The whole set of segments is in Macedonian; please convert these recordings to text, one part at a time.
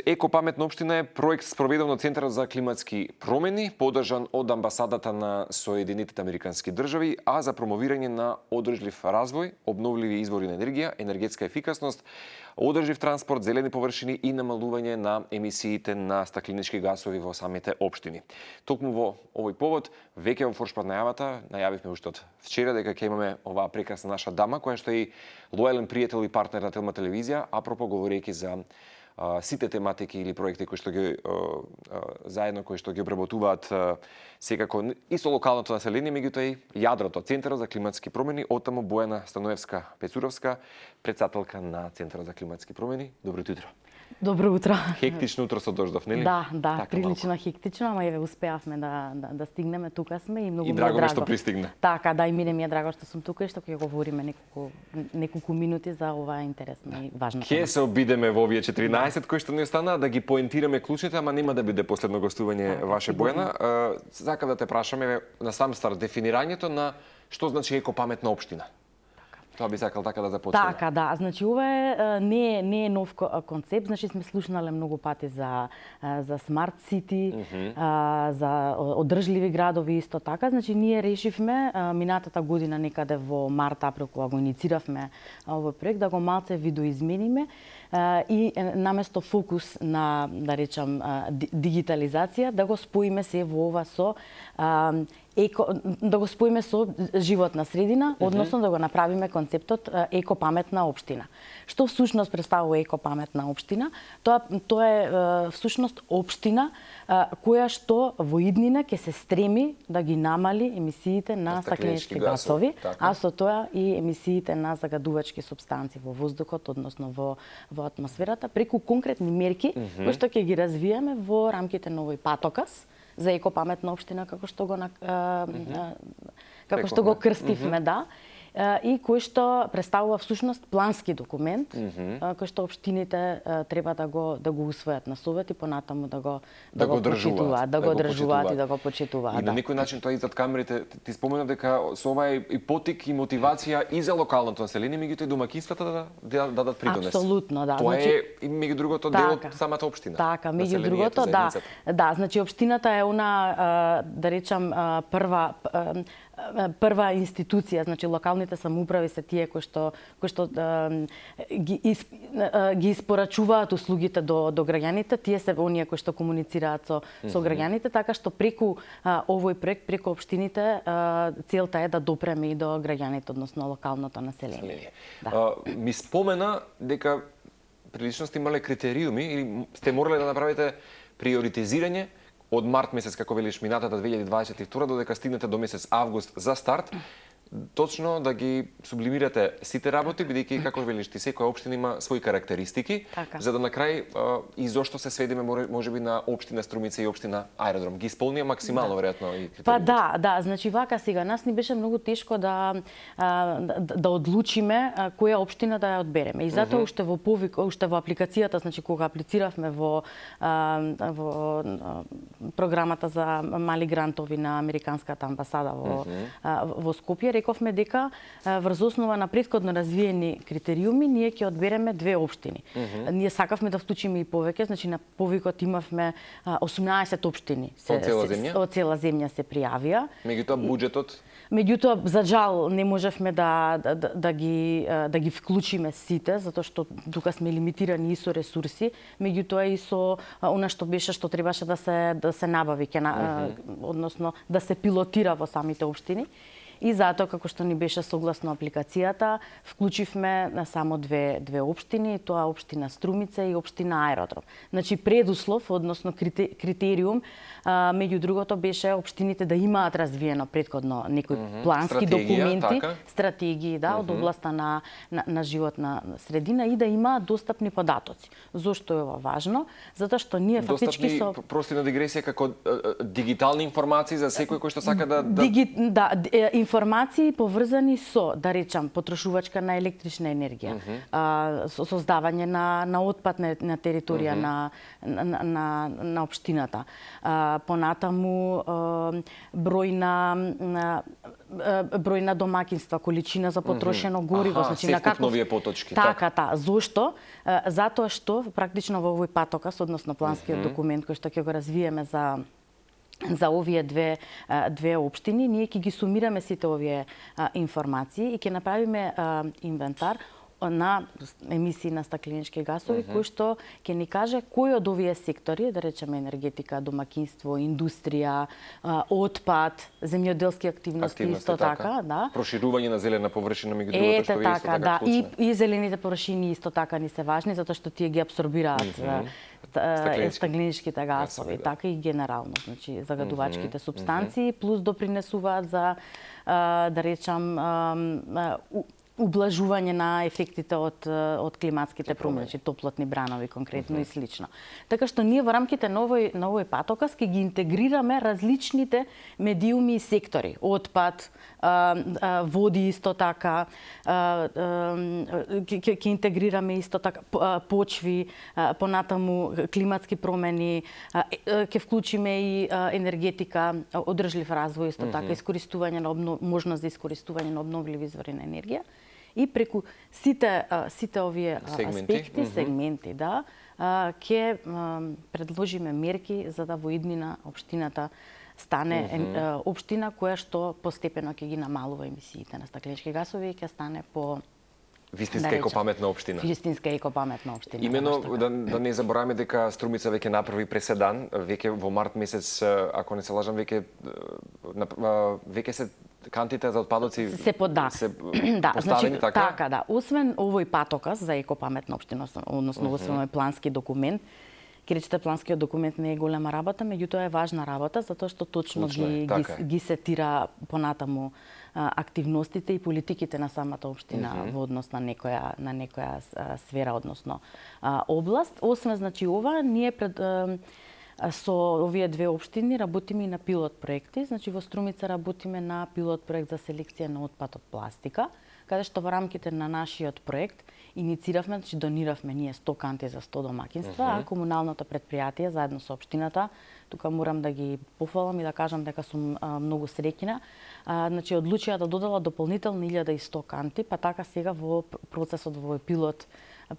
Еко паметна општина е проект спроведен од Центарот за климатски промени, поддржан од амбасадата на Соединетите Американски држави, а за промовирање на одржлив развој, обновливи извори на енергија, енергетска ефикасност, одржлив транспорт, зелени површини и намалување на емисиите на стакленички гасови во самите општини. Токму во овој повод, веќе во форшпат најавата, најавивме уште од вчера дека ќе имаме оваа прекрасна наша дама, која што е лојален пријател и партнер на Телма телевизија, апропо говорејќи за сите тематики или проекти кои што ги заедно кои што ги обработуваат секако и со локалното население, меѓутоа и јадрото, Центарот за климатски промени, оттаму Бојана Станоевска-Пецуровска, председателка на Центарот за климатски промени. Добро утро. Добро утро. Хектично утро со дождов, нели? Да, така, прилично малко хектично, ама еве успеавме да стигнеме, тука сме и многу и драго ми е што пристигна. Така, да, и мене ми е драго што сум тука и што ќе говориме неколку минути за оваа интересна и важна тема. Ќе се обидеме во овие 14 кои што ни остана да ги поентираме клучните, ама нема да биде последно гостување ваше, Бојана. Сакам да те прашаме на сам старт дефинирањето на што значи еко паметна општина. Тоа би сакал така да започнеме. Така, да. Значи, ова не е нов концепт. Значи, сме слушнале многу пати за смарт сити, за одржливи градови исто така. Значи, ние решивме минатата година некаде во март-април, кога го иницииравме овој проект, да го малце видоизмениме и наместо фокус на, да речам, дигитализација, да го споиме се во ова со да го споиме со животна средина, односно да го направиме концептот еко паметна општина. Што всушност представува еко паметна општина? Тоа е всушност општина која што во иднина ќе се стреми да ги намали емисиите на стакленички гасови, а со тоа и емисиите на загадувачки супстанции во воздухот, односно во атмосферата, преку конкретни мерки кои што ќе ги развиеме во рамките на овој патоказ за еко паметна општина, како што го крстивме, да, и кој што представува всушност плански документ, кој што општините треба да го усвојат на совет и понатаму да го почитуваат, да го одржуваат и да го почитуваат. И на некој начин тоа изад камерите ти спомена дека со ова е и потик и мотивација и за локалното население, меѓутоа и домаќинствата да дадат придонес. Апсолутно, да. Тоа е и меѓу другото дел од самата општина. Така, меѓу другото, да. Да, значи општината е она, да речам, прва институција, значи локалните самоуправи се тие кои што ги испорачуваат услугите до граѓаните, тие се оние кои што комуницираат со граѓаните, така што преку овој проект, преку општините, целта е да допреме и до граѓаните, односно локалното население. Ми спомена дека прилично сте имале критериуми или сте морале да направите приоритизирање од март месец, како велиш, минатата 2022 додека стигнете до месец август за старт, точно да ги сублимирате сите работи, бидејќи, како велиш ти, секоја општина има своји карактеристики, за да на крај и зошто се сведеме можеби на општина Струмица и општина Аеродром. Ги исполнија максимално, веројатно, и критериумите. Па да, значи вака сега, нас ни беше многу тешко да одлучиме која општина да ја одбереме. И затоа уште во апликацијата, значи кога аплициравме во програмата за мали грантови на Американската амбасада во Скопје, рековме дека врз основа на претходно развиени критериуми ние ќе одбереме две општини. Ние сакавме да вклучиме и повеќе, значи на повикот имавме 18 општини. Од цела земја се пријавија. Меѓутоа буџетот? Меѓутоа, за жал, не можевме да ги вклучиме сите, затоа што тука сме лимитирани и со ресурси, меѓутоа и со она што требаше да се набави, односно да се пилотира во самите општини. И затоа, како што ни беше согласно апликацијата, вклучивме само две општини, тоа општина Струмица и општина Аеродром. Значи, предуслов, односно критериум, меѓу другото беше општините да имаат развиено претходно некои плански документи, стратегии, да, од областа на животна средина и да имаат достапни податоци. Зошто е ова важно? Затоа што ние фактички со прости на дигресија како дигитални информации за секој кој што сака да информации поврзани со, да речам, потрошувачка на електрична енергија, со создавање на отпад на територија на општината. Понатаму број на домаќинства, количина за потрошено гориво, значи на каков новие поточки. Така. Зошто? Затоа што практично во овој патокас, односно планскиот документ кој што ќе го развиеме за овие две општини, ние ќе ги сумираме сите овие информации и ќе направиме инвентар на емисии на стакленички гасови, кој што ќе ни каже кој од овие сектори, да речеме енергетика, домаќинство, индустрија, отпад, земјоделски активности исто така, да. Проширување на зелена површина меѓу другото што ви исто така клучно. И зелените површини исто така ни се важни затоа што тие ги апсорбираат стакленичките гасови, така и генерално, значи загадувачките супстанции плюс допринесуваат за да речам ублажување на ефектите од климатските промени, значи топлотни бранови конкретно и слично. Така што ние во рамките на овој патокас ќе ги интегрираме различните медиуми и сектори, отпад, води исто така, ќе интегрираме исто така почви, понатаму климатски промени, ќе вклучиме и енергетика, одржлив развој исто така, искористување на можност за искористување на обновливи извори на енергија. И преку сите овие аспекти, сегменти, да, ќе предложиме мерки за да во иднина општината стане општина која што постепено ќе ги намалува емисиите на стакленички гасови и ќе стане по вистинска екопаметна општина. Вистинска екопаметна општина. Имено да не забораваме дека Струмица веќе направи преседан, веќе во март месец, ако не се лажам, веќе се кантите за отпадоци се поставени, значи, така? Така, да. Освен овој патокас за екопаметна општина, односно освен овој плански документ, ќе речете планскиот документ не е голема работа, меѓутоа е важна работа затоа што точно ги сетира понатаму активностите и политиките на самата општина во однос на некоја сфера, односно област. Освен значи ова, ние со овие две општини работиме и на пилот проекти. Значи во Струмица работиме на пилот проект за селекција на отпад од пластика, каде што во рамките на нашиот проект иницииравме, значи дониравме ние 100 канти за 100 домаќинства, а комуналното предпријатие заедно со општината, тука морам да ги пофалам и да кажам дека сум многу среќна, значи одлучија да додела дополнителни 1100 канти, па така сега во процесот во овој пилот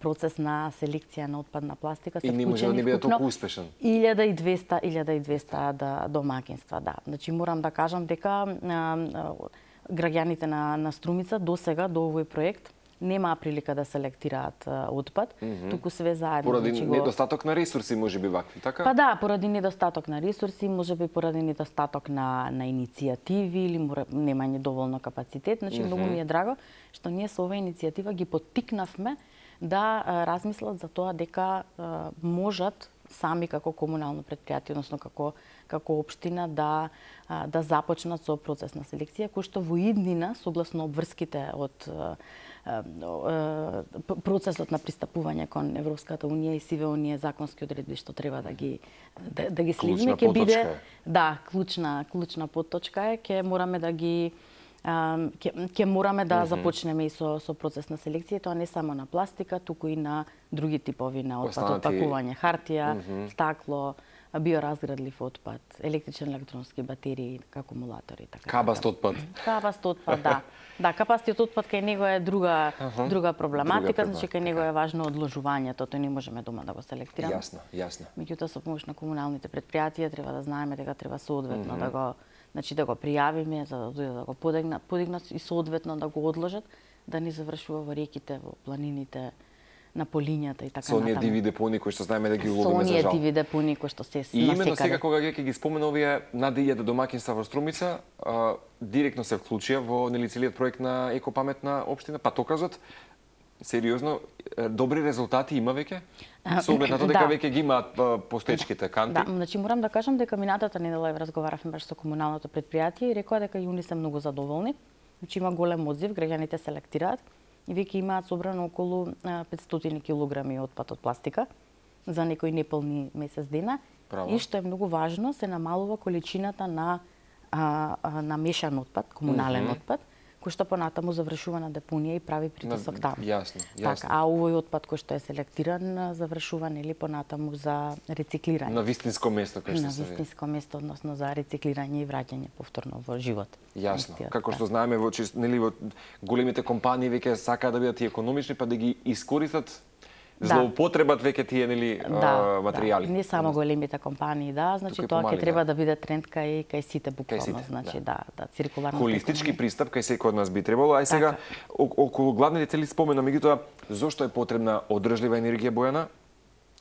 процес на селекција на отпадна пластика се вклучени. И не може да не биде толку успешен. 1200 домаќинства, да. Значи морам да кажам дека граѓаните на Струмица до сега до овој проект немаа прилика да селектираат отпад, туку све заедно. Поради недостаток на ресурси, можеби вакви, така? Па да, поради недостаток на ресурси, можеби поради недостаток на иницијативи или немање доволно капацитет. Значи многу ми е драго што ние со оваа иницијатива ги поттикнавме да размислат за тоа дека можат сами како комунално предпријатие, односно како општина да започнат со процес на селекција, кој што во иднина, согласно обврските од процесот на пристапување кон Европската унија и сиве оние законски одредби што треба да ги следиме, ќе биде клучна потточка е, ќе мораме да ги ќе мораме да започнеме и со процес на селекција, тоа не само на пластика, туку и на други типови на отпад, отпакување, хартија, стакло, биоразградлив отпад, електричен електронски батерии, акумулатори, така. Кабаст отпад. Кабаст отпад, да. Да, кабастиот отпад кај него е друга проблематика, значи кај него е важно одложувањето, тој не можеме дома да го селектираме. Јасно. Меѓутоа со помош на комуналните предпријатија треба да знаеме дека треба соодветно да го пријавиме за да го подигнат и соодветно да го одложат, да не завршува во реките, во планините, на полињата и така натаму. Со оние диви депони кои што знаеме да ги уловиме за жал. Со оние диви депони кои што се И именно сега кога ќе ги спомена овие над 1000 домаќинства во Струмица, директно се вклучија во целиот проект на екопаметна општина, патоказот сериозно добри резултати има веќе? Со оглед на тоа дека веќе ги имаат постечките канти. Да, значи морам да кажам дека минатата недела разговаравме баш со комуналното предпријатие и рекоа дека и они се многу задоволни. Значи има голем одзив, граѓаните селектираат и веќе имаат собрано околу 500 килограми отпад од пластика за некои неполни месец дена. Право. И што е многу важно, се намалува количината на на мешан отпад, комунален отпад, кој што понатаму завршува на депонија и прави притисок таму. Јасно, Така, јасно. а овој отпад кој што е селектиран завршува нели понатаму за рециклирање. На вистинско место кај На што се вidi. вистинско место, односно за рециклирање и враќање повторно во живот. Јасно. Истиот, Како да. што знаеме нели во големите компании веќе сакаат да бидат и економични па да ги искористат злоупотребат веќе тие нели материјали. Да. Не само големите компании, да, значи Тука и тоа помали, ќе треба да биде тренд кај сите буквално, сите, значи да, циркуларната Холистички економија. пристап кај секој од нас би требало. Ај сега околу главните цели спомена, меѓутоа зошто е потребна одржлива енергија, Бојана?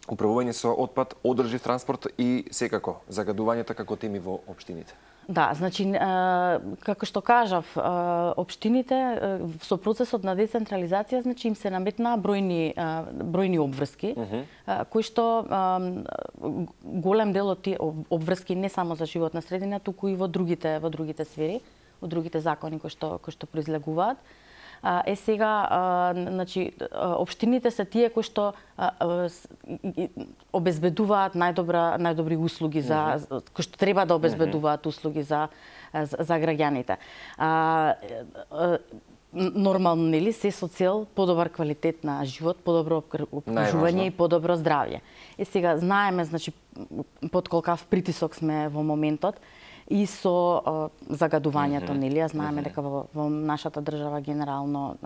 Управување со отпад, одржлив транспорт и секако загадувањето како теми во општините. Да, значи, како што кажав, општините со процесот на децентрализација, значи им се наметнаа бројни обврски, кои што голем дел од тие обврски не само за животна средина, туку и во другите сфери, во другите закони кои што произлегуваат. Сега, значи, општините се тие кои што обезбедуваат најдобри услуги кои што треба да обезбедуваат услуги за граѓаните. Нормално, нели, се со цел подобар квалитет на живот, подобро обкружување и подобро здравје. Сега знаеме, значи, под колкав притисок сме во моментот и со загадувањето, нели, знаеме дека во нашата држава генерално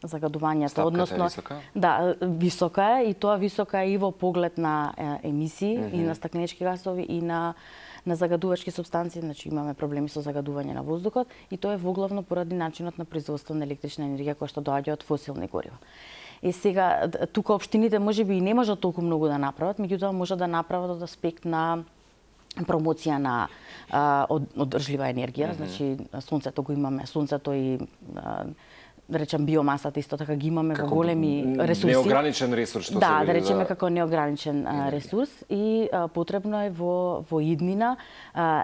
загадувањето, односно висока е и тоа висока е и во поглед на емисии и на стакленички гасови и на загадувачки супстанции, значи имаме проблеми со загадување на воздухот и тоа е воглавно поради начинот на производство на електрична енергија која што доаѓа од фосилни горива. Сега тука општините можеби и не можат толку многу да направат, меѓутоа можат да направат од аспект на промоција на одржлива енергија, значи сонцето го имаме, сонцето и да речем биомасата исто така ги имаме во големи ресурси. Неограничен ресурс што се да, види. Да речеме како неограничен ресурс и потребно е во иднина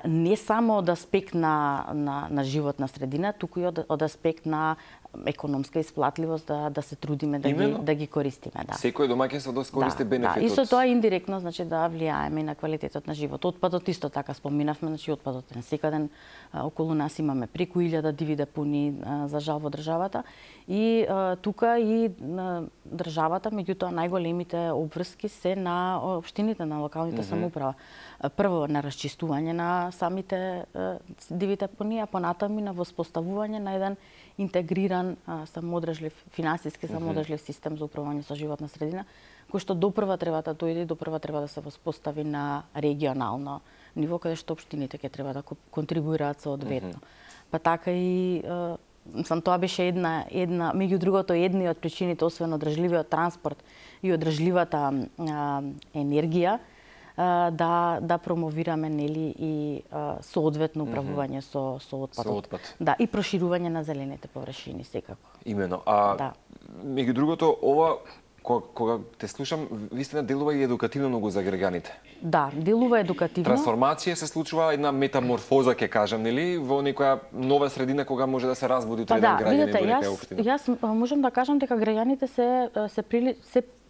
не само од аспект на животна средина, туку и од аспект на економска исплатливост да се трудиме да ги користиме, да. Секој домаќинство да користи бенефитот. Да, и со тоа индиректно значи да влијаеме на квалитетот на живот. Отпадот исто така споминавме, значи отпадот е секаден околу нас имаме преку 1000 диви депонии за жал во државата и тука и државата, меѓутоа најголемите обврски се на општините, на локалните самоуправа. Прво на расчистување на самите диви депонии, а понатаму на воспоставување на еден интегриран самоодржлив финансиски самоодржлив систем за управување со животна средина, кој што допрва треба да дојде и допрва треба да се воспостави на регионално ниво, каде што општините ќе треба да контрибуираат соодветно. Па така и тоа беше една меѓу другото една од причините, освен одржливиот транспорт и одржливата енергија, да промовираме нели и соодветно управување со отпадот. Да, и проширување на зелените површини секако. Имено. Меѓу другото, ова кога те слушам, вистина делува и едукативно многу за граѓаните. Да, делува едукативно. Трансформација се случува, една метаморфоза ќе кажам, нели, во некоја нова средина кога може да се разбуди тој еден граѓанин во некоја општина. Јас можам да кажам дека граѓаните се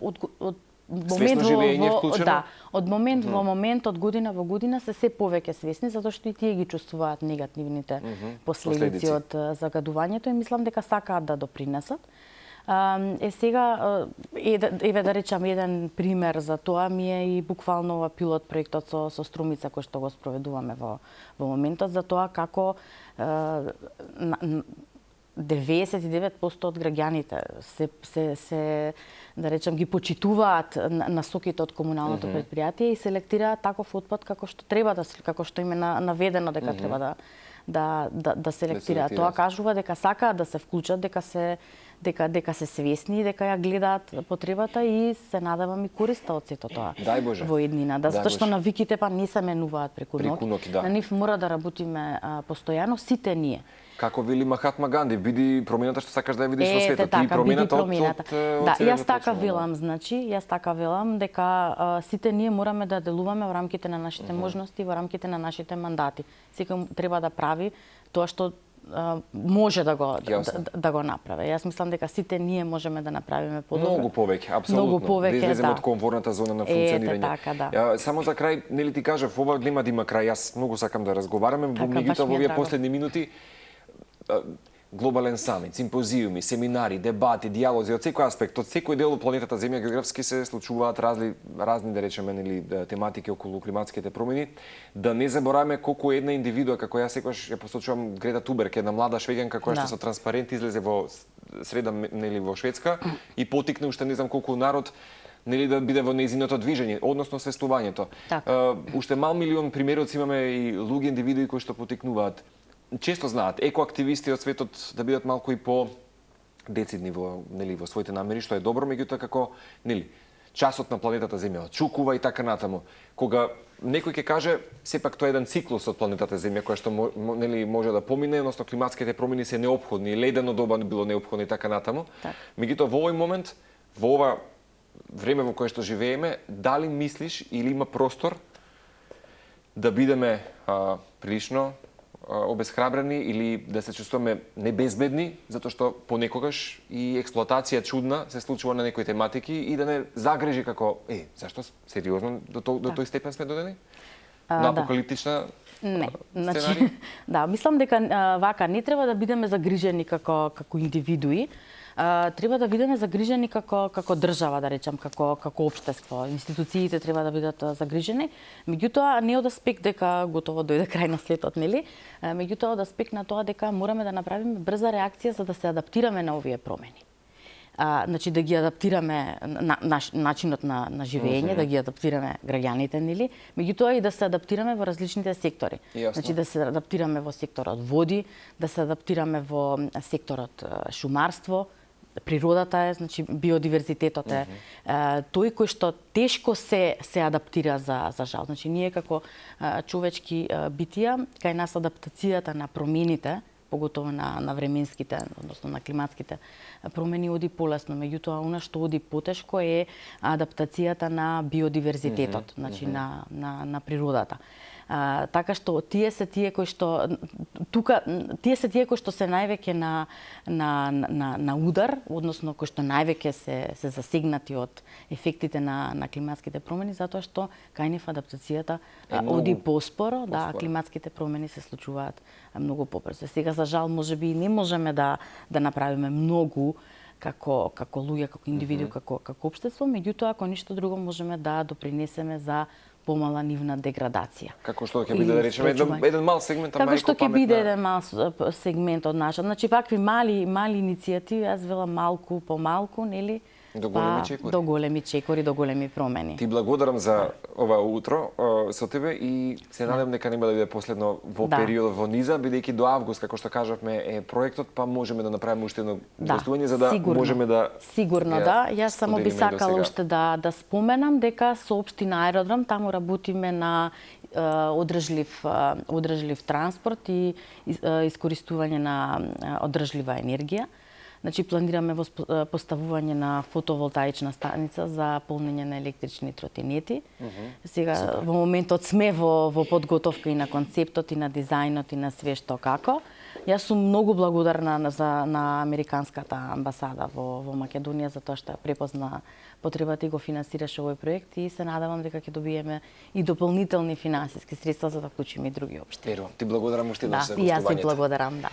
од свесно живење вклучено? Да, од момент во момент, од година во година се повеќе свесни, затоа што и тие ги чувствуваат негативните последици од загадувањето и мислам дека сакаат да допринесат. Сега, еве да речам, еден пример за тоа ми е и буквално ова пилот проектот со Струмица кој што го спроведуваме во моментот, за тоа како 99% од граѓаните се да речем ги почитуваат насоките од комуналното предпријатие и селектираат таков отпад како што треба како што им е наведено дека треба да селектираат. Тоа кажува дека сакаат да се вклучат, дека се свесни, дека ја гледаат потребата и се надевам и користа од сето тоа. Дај Боже. Во еднина, затоа што навиките па не се менуваат преку ноќ. На нив мора да работиме постојано сите ние. Како вели Махатма Ганди, биди промената што сакаш да ја видиш во светот, и промената од да, јас така велам, значи, јас така велам дека сите ние мораме да делуваме во рамките на нашите можности, во рамките на нашите мандати. Секој треба да прави тоа што може да го Јасно. да го направи. Јас мислам дека сите ние можеме да направиме подобро. Многу повеќе, апсолутно. Многу повеќе, да излеземе да. од комфортната зона на функционирање. така, да. Само за крај, нели ти кажав, ова нема да има крај. Јас многу сакам да разговараме, Така, меѓутоа баш ми во е овие драго. последни минути глобален самит, симпозиуми, семинари, дебати, диалози од секој аспект, од секој дел од планетата Земја географски се случуваат разни да речеме нели тематики околу климатските промени. Да не забораваме колку една индивидуа како јас секогаш ја посочувам Грета Туберг, една млада швеѓанка која што со транспарент излезе во среда нели во Шведска и потикне уште не знам колку народ нели да биде во нејзиното движење, односно свестувањето. Уште мал милион примероци имаме и луѓе индивидуи кои што потикнуваат. Често знаат екоактивисти од светот да бидат малку и по децидни во своите намери, што е добро, меѓутоа како часот на планетата Земја отчукува и така натаму. Кога некој ќе каже сепак тоа е еден циклус од планетата Земја која што може да помине, односно климатските промени се неопходни, ледено доба било неопходно и така натаму. Меѓутоа во овој момент, во ова време во кое што живееме, дали мислиш или има простор да бидеме прилично обесхрабрени или да се чувствуваме небезбедни, затоа што понекогаш и експлоатација чудна се случува на некои тематики и да не загрежи како, зашто сериозно до тој степен сме додени? На апокалиптична Не, сценарија? Да, мислам дека вака не треба да бидеме загрижени како индивидуи, треба да бидеме загрижени како држава, да речам, како општество. Институциите треба да бидат загрижени. Меѓутоа, не од аспект дека готово дојде крај на светот, нели? Меѓутоа, од аспект на тоа дека мораме да направиме брза реакција за да се адаптираме на овие промени. Значи да ги адаптираме начинот на живење, да ги адаптираме граѓаните, нели? Меѓутоа и да се адаптираме во различните сектори. Значи да се адаптираме во секторот води, да се адаптираме во секторот шумарство, природата е, значи биодиверзитетот е тој кој што тешко се адаптира за жал. Значи ние како човечки битија, кај нас адаптацијата на промените, поготово на временските, односно на климатските промени оди полесно, меѓутоа она што оди потешко е адаптацијата на биодиверзитетот, значи на природата. Така што тие се тие кои што се највеќе на удар, односно кои што највеќе се засегнати од ефектите на климатските промени, затоа што кај нив адаптацијата оди поспоро, климатските промени се случуваат многу побрзо. Сега за жал можеби не можеме да направиме многу како луѓе, како индивиди, како општество, меѓутоа ако ништо друго можеме да допринесеме за помала нивна деградација. Како што ќе биде, да речеме, еден мал сегмент, како што ќе биде еден мал сегмент од наша. Значи, вакви мали иницијативи, јас велам малку по малку, нели? До големи чекори. До големи чекори, до големи промени. Ти благодарам за ова утро со тебе и се надевам дека нема да биде последно во период во низа, бидејќи до август, како што кажавме, е проектот, па можеме да направиме уште едно гостување за да можеме да Сигурно да. Јас само би сакала уште да споменам дека со општина Аеродром таму работиме на одржлив транспорт и искористување на одржлива енергија. Значи, планираме поставување на фотоволтаична станица за полнење на електрични тротинети. Сега, во моментот сме во подготовка и на концептот, и на дизајнот, и на све што како. Јас сум многу благодарна на Американската амбасада во Македонија за тоа што препозна потребата и го финансираше овој проект и се надевам дека ќе добиеме и дополнителни финансиски средства за да вклучиме и други општини. Ти благодарам уште еднаш за гостувањето. И јас ви благодарам, да.